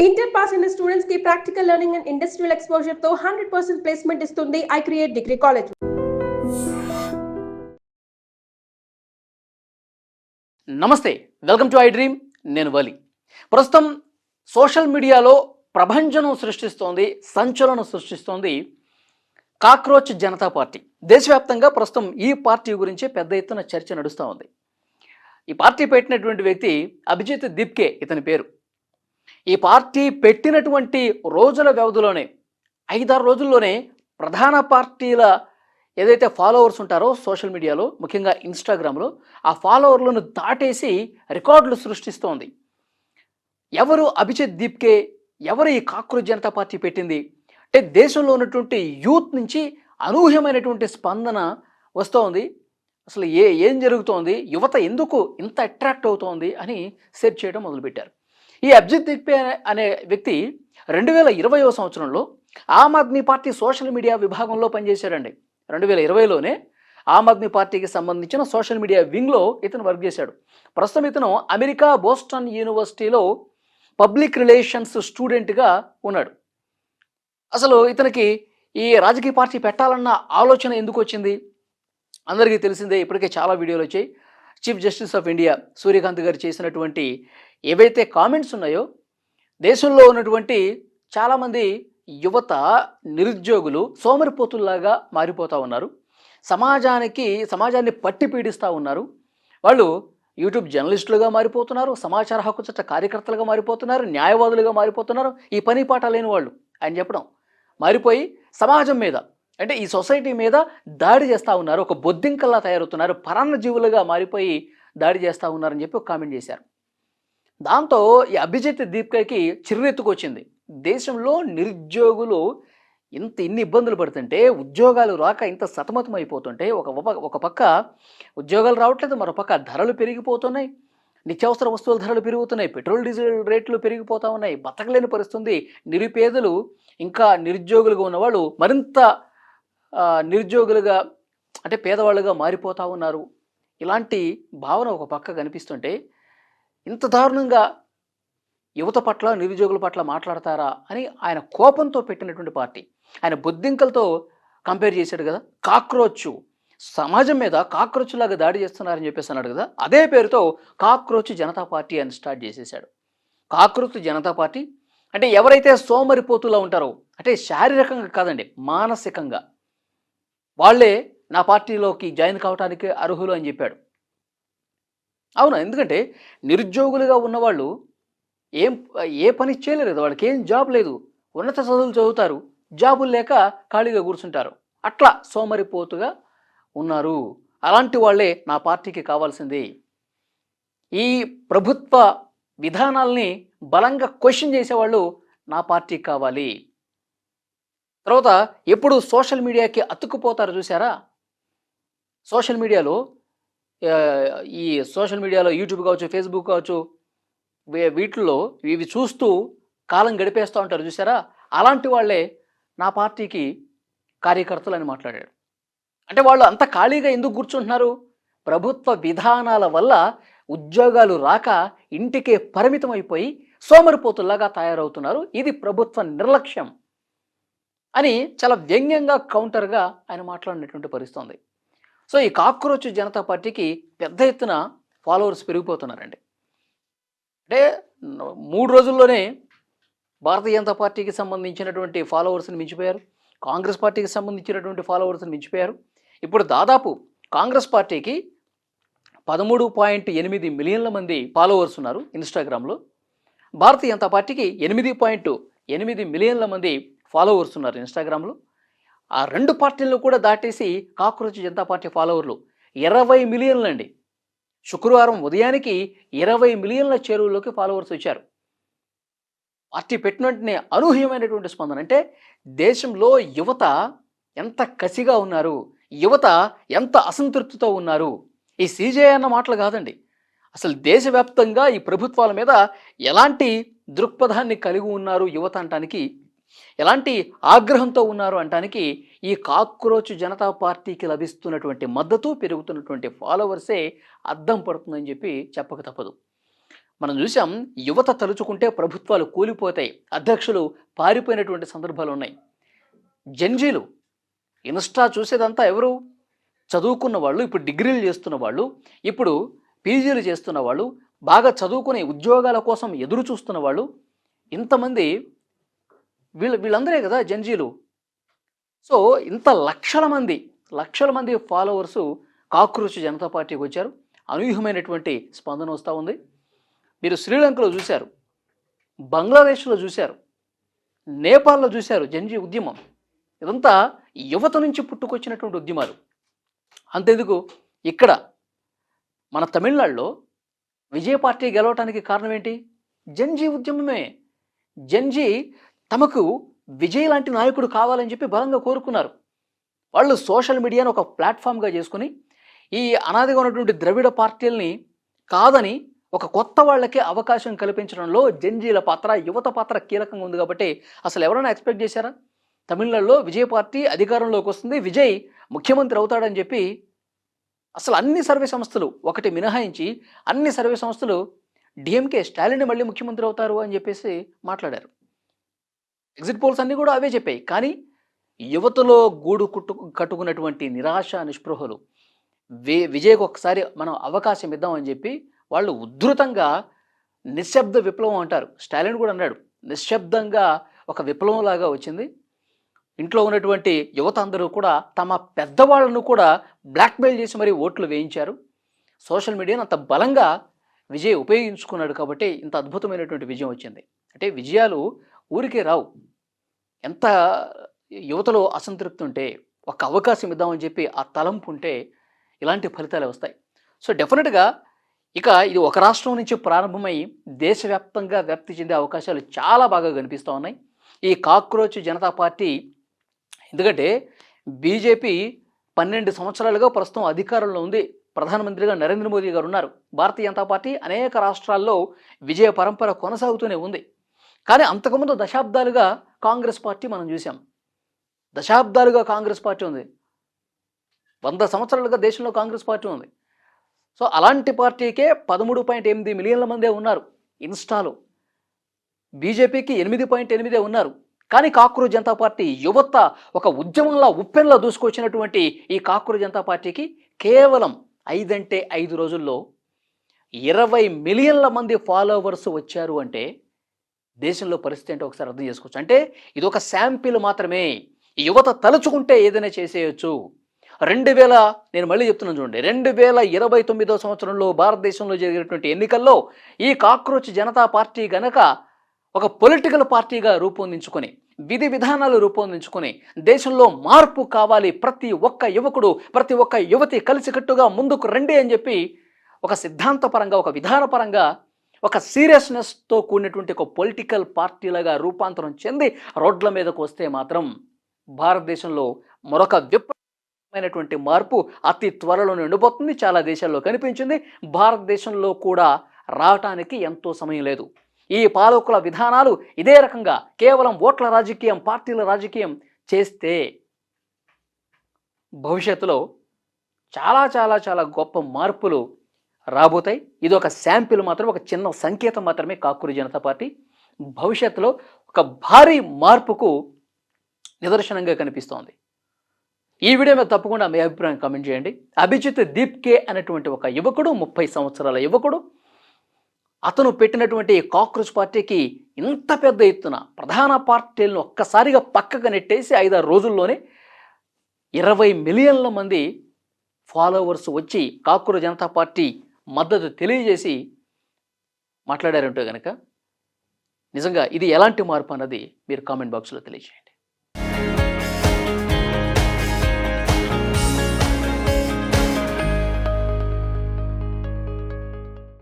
Inter pass అయిన students కి practical learning and industrial exposure తో 100% ప్లేస్మెంట్ ఇస్తుంది ఐ క్రియేట్ డిగ్రీ కాలేజ్. నమస్తే, వెల్కమ్ టు ఐ డ్రీమ్. నేను వలి. ప్రస్తుతం సోషల్ మీడియాలో ప్రభంజనం సృష్టిస్తోంది, సంచలనం సృష్టిస్తోంది కాక్రోచ్ జనతా పార్టీ. దేశవ్యాప్తంగా ప్రస్తుతం ఈ పార్టీ గురించి పెద్ద ఎత్తున చర్చ నడుస్తూ ఉంది. ఈ పార్టీ పెట్టినటువంటి వ్యక్తి అభిజిత్ దీప్కే ఇతని పేరు. ఈ పార్టీ పెట్టినటువంటి రోజుల వ్యవధిలోనే 5-6 రోజుల్లోనే ప్రధాన పార్టీల ఏదైతే ఫాలోవర్స్ ఉంటారో సోషల్ మీడియాలో, ముఖ్యంగా ఇన్స్టాగ్రామ్లో, ఆ ఫాలోవర్లను దాటేసి రికార్డులు సృష్టిస్తోంది. ఎవరు అభిజిత్ దీప్కే? ఎవరు ఈ కాక్రోచ్ జనతా పార్టీ పెట్టింది అంటే దేశంలో ఉన్నటువంటి యూత్ నుంచి అనూహ్యమైనటువంటి స్పందన వస్తోంది. అసలు ఏం జరుగుతోంది, యువత ఎందుకు ఇంత అట్రాక్ట్ అవుతోంది అని సెర్చ్ చేయడం మొదలుపెట్టారు. ఈ అభిజిత్ దీప్కే అనే వ్యక్తి 2020వ సంవత్సరంలో Aam Aadmi party social media విభాగంలో పనిచేశాడండి. 2020లోనే ఆమ్ ఆద్మీ పార్టీకి సంబంధించిన సోషల్ మీడియా వింగ్లో ఇతను వర్క్ చేశాడు. ప్రస్తుతం ఇతను అమెరికా బోస్టన్ యూనివర్సిటీలో పబ్లిక్ రిలేషన్స్ స్టూడెంట్గా ఉన్నాడు. అసలు ఇతనికి ఈ రాజకీయ పార్టీ పెట్టాలన్న ఆలోచన ఎందుకు వచ్చింది? అందరికీ తెలిసిందే, ఇప్పటికే చాలా వీడియోలు వచ్చాయి. Chief justice of India Surya Kant గారు చేసినటువంటి ఏవైతే కామెంట్స్ ఉన్నాయో, దేశంలో ఉన్నటువంటి చాలామంది యువత నిరుద్యోగులు సోమరిపోతుల్లాగా మారిపోతూ ఉన్నారు. సమాజాన్ని పట్టి పీడిస్తూ ఉన్నారు. వాళ్ళు యూట్యూబ్ జర్నలిస్టులుగా మారిపోతున్నారు, సమాచార హక్కు చట్ట కార్యకర్తలుగా మారిపోతున్నారు, న్యాయవాదులుగా మారిపోతున్నారు. ఈ పని పాట లేని వాళ్ళు ఆయన చెప్పడం మారిపోయి సమాజం మీద అంటే ఈ సొసైటీ మీద దాడి చేస్తూ ఉన్నారు. ఒక బొద్దింకల్లా తయారవుతున్నారు, పరాన్న జీవులుగా మారిపోయి దాడి చేస్తూ ఉన్నారని చెప్పి ఒక కామెంట్ చేశారు. దాంతో ఈ అభిజిత్ దీప్కేకి చిర్రెత్తుకొచ్చింది. దేశంలో నిరుద్యోగులు ఇన్ని ఇబ్బందులు పడుతుంటే, ఉద్యోగాలు రాక ఇంత సతమతం అయిపోతుంటే, ఒక పక్క ఉద్యోగాలు రావట్లేదు, మరో పక్క ధరలు పెరిగిపోతున్నాయి, నిత్యావసర వస్తువుల ధరలు పెరుగుతున్నాయి, పెట్రోల్ డీజిల్ రేట్లు పెరిగిపోతూ ఉన్నాయి, బతకలేని పరిస్థితుంది. నిరుపేదలు ఇంకా నిరుద్యోగులుగా ఉన్నవాళ్ళు మరింత నిరుద్యోగులుగా అంటే పేదవాళ్ళుగా మారిపోతూ ఉన్నారు. ఇలాంటి భావన ఒక పక్క కనిపిస్తుంటే, ఇంత దారుణంగా యువత పట్ల, నిరుద్యోగుల పట్ల మాట్లాడతారా అని ఆయన కోపంతో పెట్టినటువంటి పార్టీ. ఆయన బొద్దింకలతో కంపేర్ చేశాడు కదా, కాక్రోచ్ సమాజం మీద కాక్రోచ్ లాగా దాడి చేస్తున్నారని చెప్పేసి అన్నాడు కదా, అదే పేరుతో కాక్రోచ్ జనతా పార్టీ అని స్టార్ట్ చేసేసాడు. కాక్రోచ్ జనతా పార్టీ అంటే ఎవరైతే సోమరిపోతులా ఉంటారో, అంటే శారీరకంగా కాదండి, మానసికంగా వాళ్ళే నా పార్టీలోకి జాయిన్ కావడానికి అర్హులు అని చెప్పాడు. అవును, ఎందుకంటే నిరుద్యోగులుగా ఉన్నవాళ్ళు ఏ పని చేయలేరు, వాళ్ళకి ఏం జాబ్ లేదు, ఉన్నత చదువులు చదువుతారు, జాబులు లేక ఖాళీగా కూర్చుంటారు, అట్లా సోమరిపోతుగా ఉన్నారు. అలాంటి వాళ్ళే నా పార్టీకి కావాల్సింది. ఈ ప్రభుత్వ విధానాల్ని బలంగా క్వశ్చన్ చేసేవాళ్ళు నా పార్టీకి కావాలి. తర్వాత ఎప్పుడు సోషల్ మీడియాకి అతుక్కుపోతారు చూసారా? సోషల్ మీడియాలో యూట్యూబ్ కావచ్చు, ఫేస్బుక్ కావచ్చు, వీటిల్లో ఇవి చూస్తూ కాలం గడిపేస్తూ ఉంటారు చూసారా? అలాంటి వాళ్ళే నా పార్టీకి కార్యకర్తలు అని మాట్లాడాడు. అంటే వాళ్ళు అంత ఖాళీగా ఎందుకు కూర్చుంటున్నారు? ప్రభుత్వ విధానాల వల్ల ఉద్యోగాలు రాక ఇంటికే పరిమితం అయిపోయి సోమరిపోతుల్లాగా తయారవుతున్నారు. ఇది ప్రభుత్వ నిర్లక్ష్యం అని చాలా వ్యంగ్యంగా కౌంటర్గా ఆయన మాట్లాడినటువంటి పరిస్థితి. సో ఈ కాక్రోచ్ జనతా పార్టీకి పెద్ద ఎత్తున ఫాలోవర్స్ పెరిగిపోతున్నారండి. అంటే 3 రోజుల్లోనే భారతీయ జనతా పార్టీకి సంబంధించినటువంటి ఫాలోవర్స్ని మించిపోయారు, కాంగ్రెస్ పార్టీకి సంబంధించినటువంటి ఫాలోవర్స్ని మించిపోయారు. ఇప్పుడు దాదాపు కాంగ్రెస్ పార్టీకి 13.8 మిలియన్ల మంది ఫాలోవర్స్ ఉన్నారు ఇన్స్టాగ్రామ్లో. భారతీయ జనతా పార్టీకి 8.8 మిలియన్ల మంది ఫాలోవర్స్ ఉన్నారు ఇన్స్టాగ్రామ్లో. ఆ 2 పార్టీలను కూడా దాటేసి కాక్రోచ్ జనతా పార్టీ ఫాలోవర్లు 20 మిలియన్లు అండి. శుక్రవారం ఉదయానికి 20 మిలియన్ల చేరువలోకి ఫాలోవర్స్ వచ్చారు. పార్టీ పెట్టిన వెంటనే అనూహ్యమైనటువంటి స్పందన. అంటే దేశంలో యువత ఎంత కసిగా ఉన్నారు, యువత ఎంత అసంతృప్తితో ఉన్నారు. ఈ సీజేఐ అన్న మాటలు కాదండి, అసలు దేశవ్యాప్తంగా ఈ ప్రభుత్వాల మీద ఎలాంటి దృక్పథాన్ని కలిగి ఉన్నారు యువత అంటానికి, ఎలాంటి ఆగ్రహంతో ఉన్నారు అంటానికి ఈ కాక్రోచ్ జనతా పార్టీకి లభిస్తున్నటువంటి మద్దతు, పెరుగుతున్నటువంటి ఫాలోవర్సే అద్దం పడుతుందని చెప్పి చెప్పక తప్పదు. మనం చూసాం, యువత తలుచుకుంటే ప్రభుత్వాలు కూలిపోతాయి, అధ్యక్షులు పారిపోయినటువంటి సందర్భాలు ఉన్నాయి. జంజీలు ఇన్స్టా చూసేదంతా ఎవరు? చదువుకున్న వాళ్ళు, ఇప్పుడు డిగ్రీలు చేస్తున్న వాళ్ళు, ఇప్పుడు పీజీలు చేస్తున్న వాళ్ళు, బాగా చదువుకునే ఉద్యోగాల కోసం ఎదురు చూస్తున్న వాళ్ళు, ఇంతమంది వీళ్ళందరే కదా జంజీలు. సో ఇంత లక్షల మంది ఫాలోవర్సు కాక్రోచ్ జనతా పార్టీకి వచ్చారు. అనూహ్యమైనటువంటి స్పందన వస్తూ ఉంది. మీరు శ్రీలంకలో చూశారు, బంగ్లాదేశ్లో చూశారు, నేపాల్లో చూశారు జంజీ ఉద్యమం. ఇదంతా యువత నుంచి పుట్టుకొచ్చినటువంటి ఉద్యమాలు. అంతెందుకు, ఇక్కడ మన తమిళనాడులో విజయ పార్టీ గెలవటానికి కారణం ఏంటి? జంజీ ఉద్యమమే. జంజీ తమకు విజయ్ లాంటి నాయకుడు కావాలని చెప్పి బలంగా కోరుకున్నారు. వాళ్ళు సోషల్ మీడియాను ఒక ప్లాట్ఫామ్గా చేసుకుని ఈ అనాదిగా ఉన్నటువంటి ద్రవిడ పార్టీల్ని కాదని ఒక కొత్త వాళ్ళకి అవకాశం కల్పించడంలో జంజీల పాత్ర, యువత పాత్ర కీలకంగా ఉంది. కాబట్టి అసలు ఎవరైనా ఎక్స్పెక్ట్ చేశారా తమిళనాడులో విజయ్ పార్టీ అధికారంలోకి వస్తుంది, విజయ్ ముఖ్యమంత్రి అవుతాడని చెప్పి? అసలు అన్ని సర్వే సంస్థలు ఒకటి మినహాయించి అన్ని సర్వే సంస్థలు డిఎంకే స్టాలిన్ మళ్ళీ ముఖ్యమంత్రి అవుతారు అని చెప్పేసి మాట్లాడారు. ఎగ్జిట్ పోల్స్ అన్నీ కూడా అవే చెప్పాయి. కానీ యువతలో గూడు కట్టుకున్నటువంటి నిరాశ, నిస్పృహలు విజయ్కి ఒకసారి మనం అవకాశం ఇద్దామని చెప్పి వాళ్ళు ఉధృతంగా నిశ్శబ్ద విప్లవం అంటారు. స్టాలిన్ కూడా అన్నాడు, నిశ్శబ్దంగా ఒక విప్లవంలాగా వచ్చింది. ఇంట్లో ఉన్నటువంటి యువత అందరూ కూడా తమ పెద్దవాళ్ళను కూడా బ్లాక్మెయిల్ చేసి మరీ ఓట్లు వేయించారు. సోషల్ మీడియాను అంత బలంగా విజయ్ ఉపయోగించుకున్నాడు కాబట్టి ఇంత అద్భుతమైనటువంటి విజయం వచ్చింది. అంటే విజయాలు ఊరికే రావు. ఎంత యువతలో అసంతృప్తి ఉంటే, ఒక అవకాశం ఇద్దామని చెప్పి ఆ తలంపు ఉంటే ఇలాంటి ఫలితాలు వస్తాయి. సో డెఫినెట్గా ఇక ఇది ఒక రాష్ట్రం నుంచి ప్రారంభమై దేశవ్యాప్తంగా వ్యాప్తి చెందే అవకాశాలు చాలా బాగా కనిపిస్తూ ఉన్నాయి. ఈ కాక్రోచ్ జనతా పార్టీ, ఎందుకంటే బీజేపీ 12 సంవత్సరాలుగా ప్రస్తుతం అధికారంలో ఉంది. ప్రధానమంత్రిగా నరేంద్ర మోదీ గారు ఉన్నారు. భారతీయ జనతా పార్టీ అనేక రాష్ట్రాల్లో విజయ పరంపర కొనసాగుతూనే ఉంది. కానీ అంతకుముందు దశాబ్దాలుగా కాంగ్రెస్ పార్టీ మనం చూసాం. దశాబ్దాలుగా కాంగ్రెస్ పార్టీ ఉంది. 100 సంవత్సరాలుగా దేశంలో కాంగ్రెస్ పార్టీ ఉంది. సో అలాంటి పార్టీకే 13.8 మిలియన్ల మందే ఉన్నారు ఇన్స్టాలో. బీజేపీకి 8.8 ఉన్నారు. కానీ కాక్రోచ్ జనతా పార్టీ యువత ఒక ఉద్యమంలా ఉప్పెన్లా దూసుకొచ్చినటువంటి ఈ కాక్రోచ్ జనతా పార్టీకి కేవలం 5 రోజుల్లో 20 మిలియన్ల మంది ఫాలోవర్స్ వచ్చారు. అంటే దేశంలో పరిస్థితి ఏంటో ఒకసారి అర్థం చేసుకోవచ్చు. అంటే ఇది ఒక శాంపిల్ మాత్రమే. యువత తలుచుకుంటే ఏదైనా చేసేయచ్చు. నేను మళ్ళీ చెప్తున్నాను చూడండి, 2029వ సంవత్సరంలో భారతదేశంలో జరిగినటువంటి ఎన్నికల్లో ఈ కాక్రోచ్ జనతా పార్టీ గనక ఒక పొలిటికల్ పార్టీగా రూపొందించుకొని, విధి విధానాలు రూపొందించుకొని, దేశంలో మార్పు కావాలి, ప్రతి ఒక్క యువకుడు, ప్రతి ఒక్క యువతి కలిసికట్టుగా ముందుకు రండి అని చెప్పి ఒక సిద్ధాంతపరంగా, ఒక విధానపరంగా, ఒక సీరియస్నెస్తో కూడినటువంటి ఒక పొలిటికల్ పార్టీలుగా రూపాంతరం చెంది రోడ్ల మీదకు వస్తే మాత్రం భారతదేశంలో మరొక విప్లవమైనటువంటి మార్పు అతి త్వరలోనే ఉండిపోతుంది. చాలా దేశాల్లో కనిపించింది. భారతదేశంలో కూడా రావటానికి ఎంతో సమయం లేదు. ఈ పాలకుల విధానాలు ఇదే రకంగా కేవలం ఓట్ల రాజకీయం, పార్టీల రాజకీయం చేస్తే భవిష్యత్తులో చాలా చాలా చాలా గొప్ప మార్పులు రాబోతాయి. ఇది ఒక శాంపిల్ మాత్రం, ఒక చిన్న సంకేతం మాత్రమే కాక్రోచ్ జనతా పార్టీ. భవిష్యత్తులో ఒక భారీ మార్పుకు నిదర్శనంగా కనిపిస్తోంది. ఈ వీడియో మీద తప్పకుండా మీ అభిప్రాయం కామెంట్ చేయండి. అభిజిత్ దీప్కే అనేటువంటి ఒక యువకుడు, 30 సంవత్సరాల యువకుడు, అతను పెట్టినటువంటి కాక్రోచ్ పార్టీకి ఇంత పెద్ద ఎత్తున ప్రధాన పార్టీలను ఒక్కసారిగా పక్కకు నెట్టేసి 5-6 రోజుల్లోనే 20 మిలియన్ల మంది ఫాలోవర్స్ వచ్చి కాక్రోచ్ జనతా పార్టీ మద్దతు తెలియజేసి మాట్లాడారంటే కనుక నిజంగా ఇది ఎలాంటి మార్పు అన్నది మీరు కామెంట్ బాక్స్లో తెలియజేయండి.